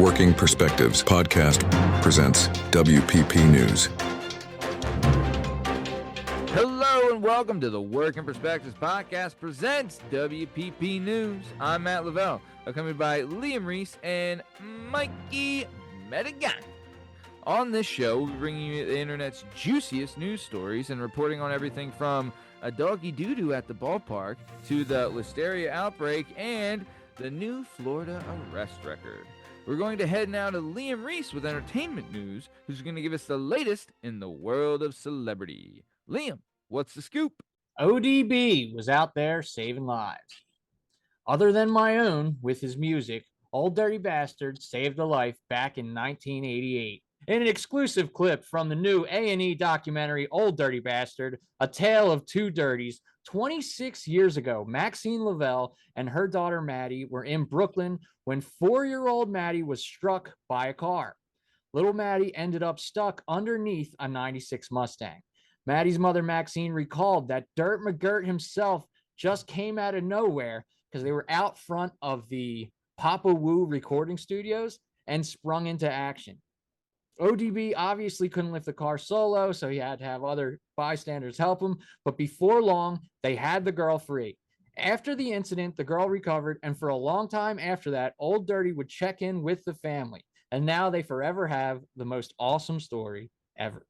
Working Perspectives podcast presents WPP News. Hello and welcome to the Working Perspectives podcast presents WPP News. I'm Matt Lavelle, accompanied by Liam Reese and Mikey Madigan. On this show, we're bringing you the internet's juiciest news stories and reporting on everything from a doggy doo doo at the ballpark to the Listeria outbreak and the new Florida arrest record. We're going to head now to Liam Reese with entertainment news, who's going to give us the latest in the world of celebrity. Liam, what's the scoop? O.D.B was out there saving lives. Other than my own, with his music, Old Dirty Bastard saved a life back in 1988. In an exclusive clip from the new A&E documentary Old Dirty Bastard, A Tale of Two Dirties, 26 years ago, Maxine Lavelle and her daughter Maddie were in Brooklyn when 4-year-old Maddie was struck by a car. Little Maddie ended up stuck underneath a 96 Mustang. Maddie's mother Maxine recalled that Dirt McGirt himself just came out of nowhere because they were out front of the Papa Woo recording studios and sprung into action. O.D.B obviously couldn't lift the car solo, so he had to have other bystanders help him. But before long, they had the girl free. After the incident, the girl recovered, and for a long time after that, Old Dirty would check in with the family. And now they forever have the most awesome story ever.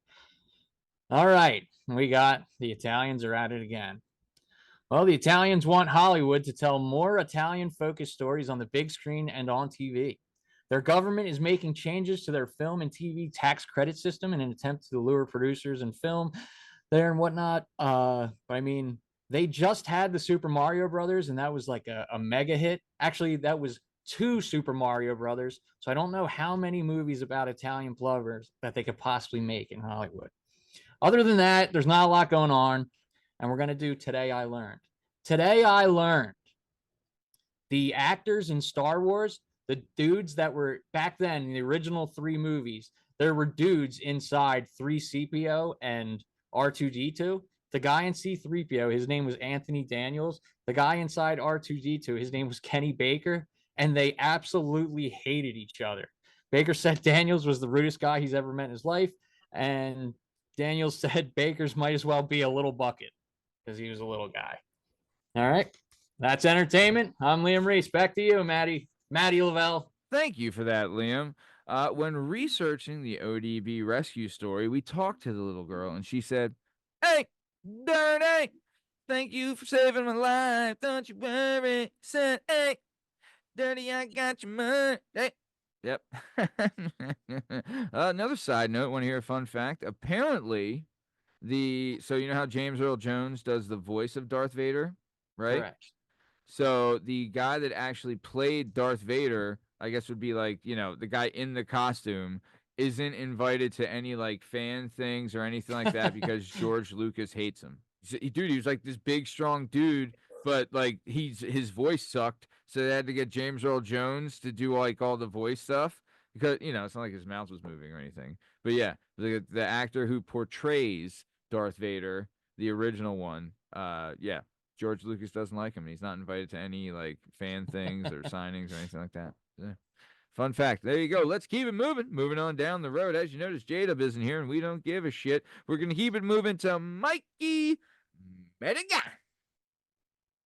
All right, we got the Italians are at it again. Well, the Italians want Hollywood to tell more Italian-focused stories on the big screen and on TV. Their government is making changes to their film and TV tax credit system in an attempt to lure producers and film there and whatnot. But I mean, they just had the Super Mario Brothers, and that was like a mega hit. Actually, that was 2 Super Mario Brothers. So I don't know how many movies about Italian plovers that they could possibly make in Hollywood. Other than that, there's not a lot going on. And we're going to do Today I Learned. Today I learned the actors in Star Wars, the dudes that were back then in the original 3 movies, there were dudes inside 3CPO and R2D2. The guy in C3PO, his name was Anthony Daniels. The guy inside R2D2, his name was Kenny Baker. And they absolutely hated each other. Baker said Daniels was the rudest guy he's ever met in his life. And Daniels said Baker's might as well be a little bucket because he was a little guy. All right. That's entertainment. I'm Liam Reese. Back to you, Maddie Lavelle. Thank you for that, Liam. When researching the O.D.B rescue story, we talked to the little girl, and she said, "Hey, Dirty, thank you for saving my life. Don't you worry." Said, "Hey, Dirty, I got your money." Hey. Yep. Another side note, want to hear a fun fact? Apparently, so you know how James Earl Jones does the voice of Darth Vader, right? Correct. So the guy that actually played Darth Vader, I guess would be like, the guy in the costume, isn't invited to any like fan things or anything like that because George Lucas hates him. Dude, he was like this big, strong dude, but like his voice sucked, so they had to get James Earl Jones to do like all the voice stuff because it's not like his mouth was moving or anything. But yeah, the actor who portrays Darth Vader, the original one, George Lucas doesn't like him, and he's not invited to any like fan things or signings or anything like that. Yeah. Fun fact. There you go. Let's keep it moving. Moving on down the road. As you notice, J-Dub isn't here, and we don't give a shit. We're going to keep it moving to Mikey Madigan,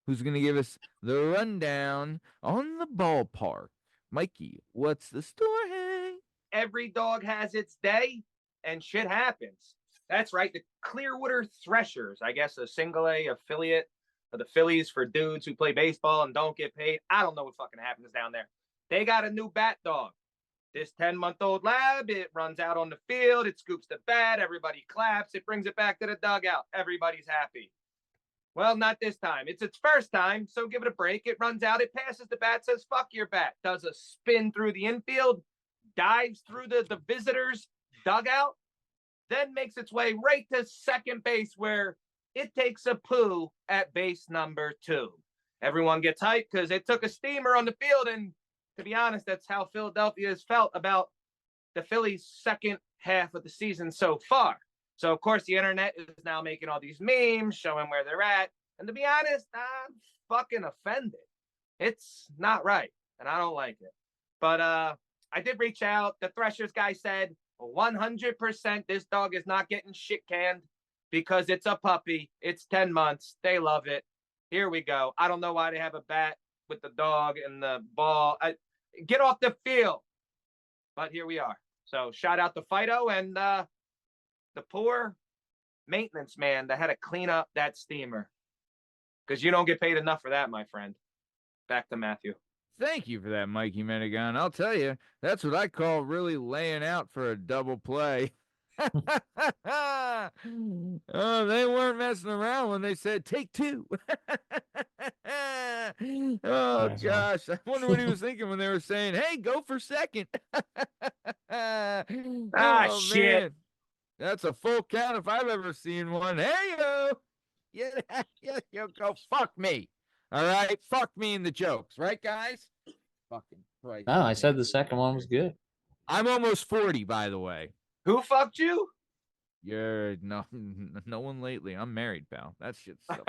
who's going to give us the rundown on the ballpark. Mikey, what's the story? Every dog has its day, and shit happens. That's right. The Clearwater Threshers, I guess a single A affiliate of the Phillies for dudes who play baseball and don't get paid. I don't know what fucking happens down there. They got a new bat dog. This 10-month-old lab, it runs out on the field, it scoops the bat, everybody claps, it brings it back to the dugout. Everybody's happy. Well, not this time. It's its first time, so give it a break. It runs out, it passes the bat, says, fuck your bat, does a spin through the infield, dives through the visitor's dugout, then makes its way right to second base where it takes a poo at base number 2. Everyone gets hyped because it took a steamer on the field, and to be honest, that's how Philadelphia has felt about the Phillies' second half of the season so far. So, of course, the internet is now making all these memes showing where they're at. And to be honest, I'm fucking offended. It's not right, and I don't like it. But I did reach out. The Threshers guy said 100% this dog is not getting shit canned because it's a puppy. It's 10 months. They love it. Here we go. I don't know why they have a bat with the dog and the ball. Get off the field. But here we are. So shout out to Fido and the poor maintenance man that had to clean up that steamer. Because you don't get paid enough for that, my friend. Back to Matthew. Thank you for that, Mikey Menegon. I'll tell you, that's what I call really laying out for a double play. Oh, they weren't messing around when they said take two. Oh, gosh. I wonder what he was thinking when they were saying, hey, go for second. Oh, Shit. man. That's a full count if I've ever seen one. Hey, yo. Yeah, go fuck me. All right? Fuck me in the jokes. Right, guys? Fucking right. Oh, I said the second one was good. I'm almost 40, by the way. Who fucked you? You're no one lately. I'm married, pal. That shit's so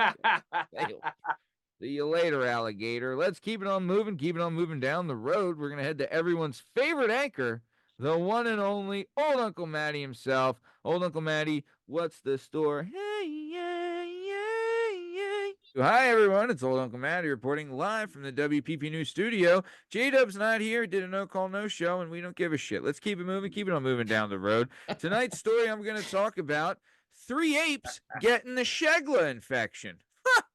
See you later, alligator. Let's keep it on moving. Keep it on moving down the road. We're going to head to everyone's favorite anchor, the one and only Old Uncle Matty himself. Old Uncle Matty, what's the store? Hey, yeah, yeah, yeah. Hi, everyone. It's Old Uncle Matty reporting live from the WPP News studio. J-Dub's not here. Did a no-call, no-show, and we don't give a shit. Let's keep it moving. Keep it on moving down the road. Tonight's story I'm going to talk about, 3 apes getting the shigella infection.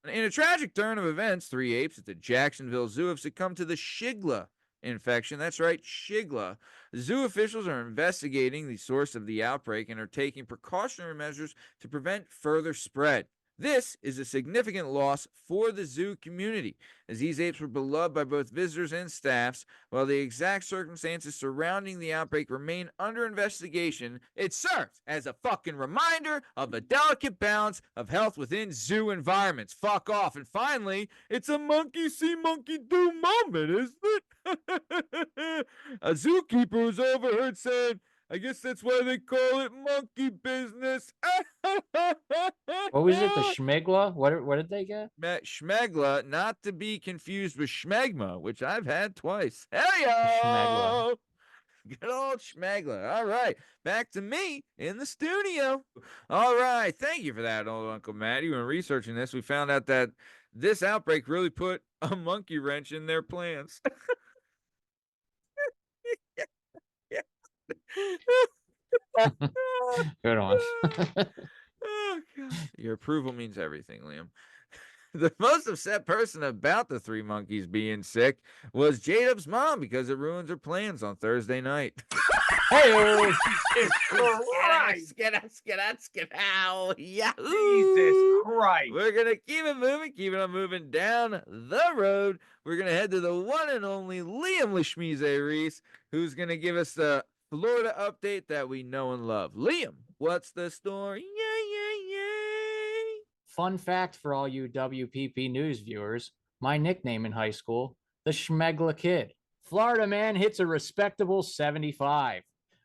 In a tragic turn of events, 3 apes at the Jacksonville Zoo have succumbed to the shigella infection. That's right, shigella. Zoo officials are investigating the source of the outbreak and are taking precautionary measures to prevent further spread. This is a significant loss for the zoo community, as these apes were beloved by both visitors and staffs. While the exact circumstances surrounding the outbreak remain under investigation, it serves as a fucking reminder of the delicate balance of health within zoo environments. Fuck off. And finally, it's a monkey see, monkey do moment, isn't it? A zookeeper was overheard saying, I guess that's why they call it monkey business. What was it? The Schmigla? What did they get? Schmegla, not to be confused with schmegma, which I've had twice. Hey Schmegla. Good old Schmegla. All right, back to me in the studio. All right, thank you for that, old Uncle Matty. When researching this, we found out that this outbreak really put a monkey wrench in their plans. Good one. Oh, God. Your approval means everything, Liam. The most upset person about the 3 monkeys being sick was J-Dub's mom because it ruins her plans on Thursday night. Hey, Get out. Yahoo! Jesus Christ. We're going to keep it moving, keep it on moving down the road. We're going to head to the one and only Liam Laschmigla Reese, who's going to give us the Florida update that we know and love. Liam, what's the story? Yay. Fun fact for all you WPP News viewers, my nickname in high school, the Schmegla Kid. Florida man hits a respectable 75.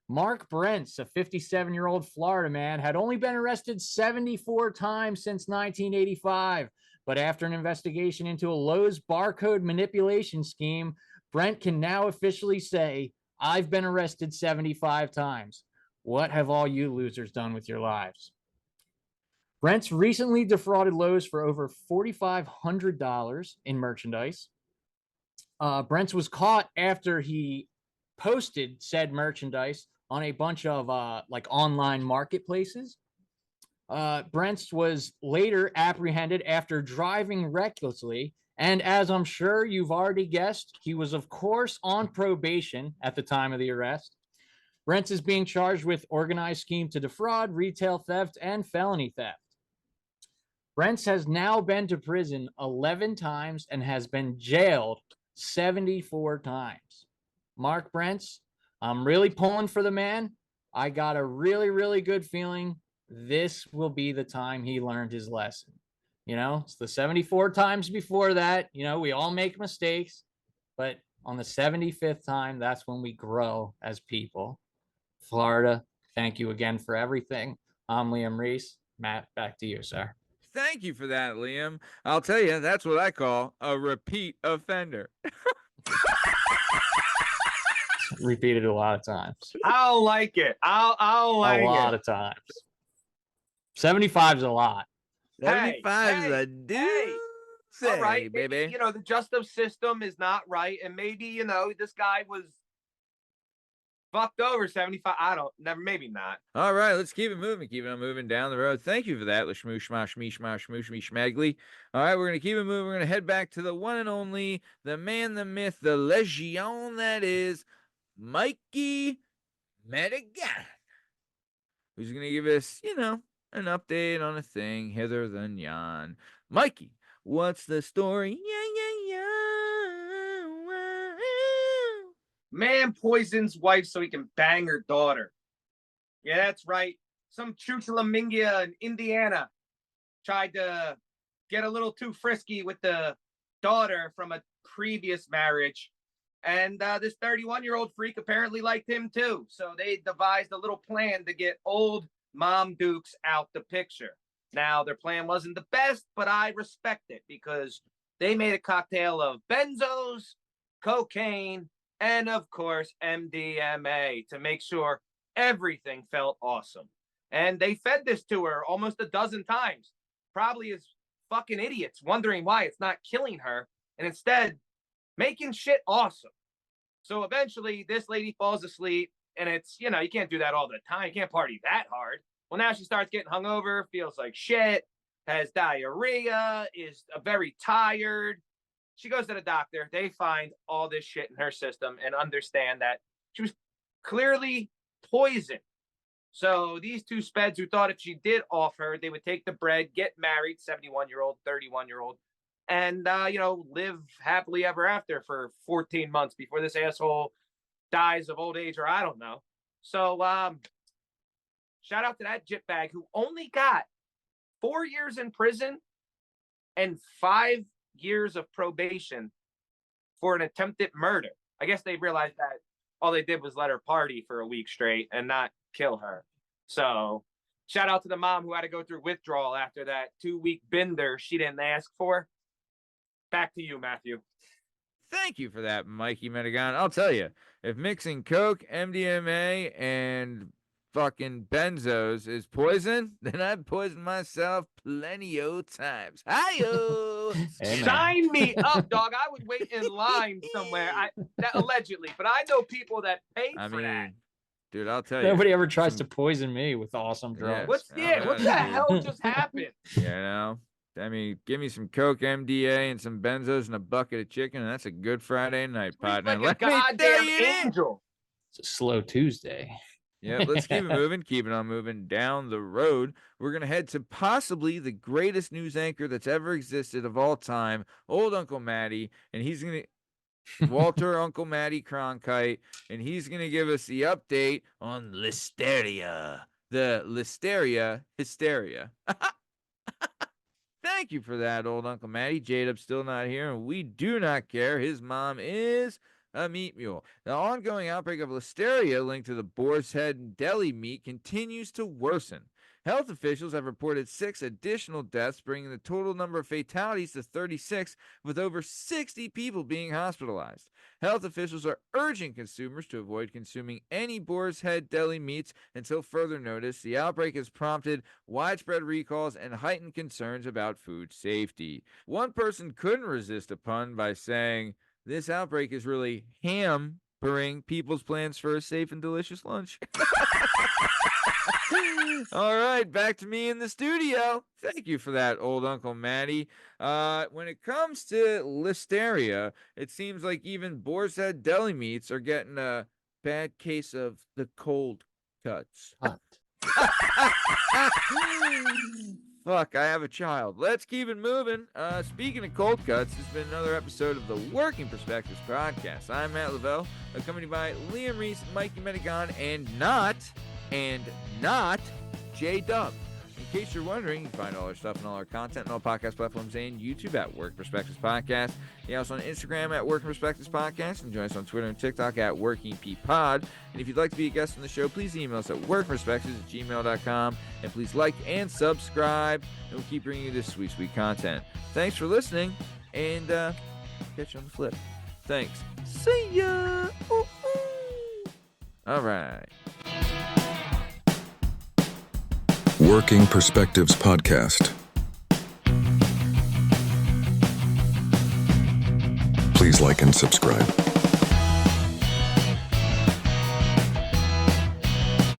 Mark Brentz, a 57-year-old Florida man, had only been arrested 74 times since 1985. But after an investigation into a Lowe's barcode manipulation scheme, Brent can now officially say, I've been arrested 75 times. What have all you losers done with your lives? Brent's recently defrauded Lowe's for over $4,500 in merchandise. Brent's was caught after he posted said merchandise on a bunch of online marketplaces. Brent's was later apprehended after driving recklessly. And as I'm sure you've already guessed, he was, of course, on probation at the time of the arrest. Brent's is being charged with organized scheme to defraud, retail theft, and felony theft. Brent's has now been to prison 11 times and has been jailed 74 times. Mark Brent's, I'm really pulling for the man. I got a really, really good feeling this will be the time he learned his lesson. You know, it's the 74 times before that. You know, we all make mistakes, but on the 75th time, that's when we grow as people. Florida, thank you again for everything. I'm Liam Reese. Matt, back to you, sir. Thank you for that, Liam. I'll tell you, that's what I call a repeat offender. repeated a lot of times. I don't like it. I don't like A lot it. of times. 75 is a lot. 75 is hey, a dude. hey. All right, baby. maybe, the justice system is not right, and maybe this guy was fucked over 75. Maybe not. All right, let's keep it moving. Keep it on moving down the road. Thank you for that, Schmagly. All right, we're going to keep it moving. We're going to head back to the one and only, the man, the myth, the legion that is Mikey Madigan, who's going to give us, an update on a thing hither than yon. Mikey, what's the story? Yeah. Man poisons wife so he can bang her daughter. Yeah, that's right. Some Chuchalamingia in Indiana tried to get a little too frisky with the daughter from a previous marriage. And this 31-year-old freak apparently liked him too. So they devised a little plan to get old Mom Dukes out the picture. Now, their plan wasn't the best, but I respect it because they made a cocktail of benzos, cocaine, and of course, MDMA to make sure everything felt awesome. And they fed this to her almost a dozen times, probably as fucking idiots, wondering why it's not killing her, and instead making shit awesome. So eventually, this lady falls asleep, and it's, you can't do that all the time. You can't party that hard. Well, now she starts getting hungover, feels like shit, has diarrhea, is very tired. She goes to the doctor. They find all this shit in her system and understand that she was clearly poisoned. So these two speds who thought if she did off her, they would take the bread, get married, 71-year-old, 31-year-old, and, live happily ever after for 14 months before this asshole dies of old age or I don't know. So shout out to that jitbag who only got 4 years in prison and 5 years of probation for an attempted murder. I guess they realized that all they did was let her party for a week straight and not kill her. So shout out to the mom who had to go through withdrawal after that 2-week bender she didn't ask for. Back to you, Matthew. Thank you for that, Mikey Madigan. I'll tell you, if mixing coke, MDMA, and fucking benzos is poison, then I've poisoned myself plenty of times. Hi-yo! Sign me up, dog. I would wait in line somewhere. Allegedly, but I know people that paid for that. Dude, I'll tell you. Nobody ever tries to poison me with awesome drugs. What the hell just happened? Give me some Coke, MDA, and some benzos and a bucket of chicken, and that's a good Friday night, partner. Like a goddamn angel. It's a slow Tuesday. Yeah, let's keep it moving. Keep it on moving down the road. We're going to head to possibly the greatest news anchor that's ever existed of all time, old Uncle Matty, and he's going to, Walter Uncle Matty Cronkite, and he's going to give us the update on Listeria, the Listeria Hysteria. Thank you for that, old Uncle Matty. J-Dub's still not here, and we do not care. His mom is a meat mule. The ongoing outbreak of Listeria linked to the boar's head and deli meat continues to worsen. Health officials have reported 6 additional deaths, bringing the total number of fatalities to 36, with over 60 people being hospitalized. Health officials are urging consumers to avoid consuming any boar's head deli meats until further notice. The outbreak has prompted widespread recalls and heightened concerns about food safety. One person couldn't resist a pun by saying, "This outbreak is really hampering people's plans for a safe and delicious lunch." All right, back to me in the studio. Thank you for that, old Uncle Matty. When it comes to Listeria, it seems like even Boar's Head deli meats are getting a bad case of the cold cuts. Fuck, I have a child. Let's keep it moving. Speaking of cold cuts, it's been another episode of the Working Perspectives podcast. I'm Matt Lavelle, accompanied by Liam Reese, Mikey Madigan, and not J-Dub. In case you're wondering, you can find all our stuff and all our content on all podcast platforms and YouTube at Working Perspectives Podcast. You're also on Instagram at Working Perspectives Podcast, and join us on Twitter and TikTok at WorkingPPod. And if you'd like to be a guest on the show, please email us at workperspectives@gmail.com. And please like and subscribe, and we'll keep bringing you this sweet, sweet content. Thanks for listening, and catch you on the flip. Thanks. See ya! Ooh, ooh. All right. Working Perspectives Podcast. Please like and subscribe.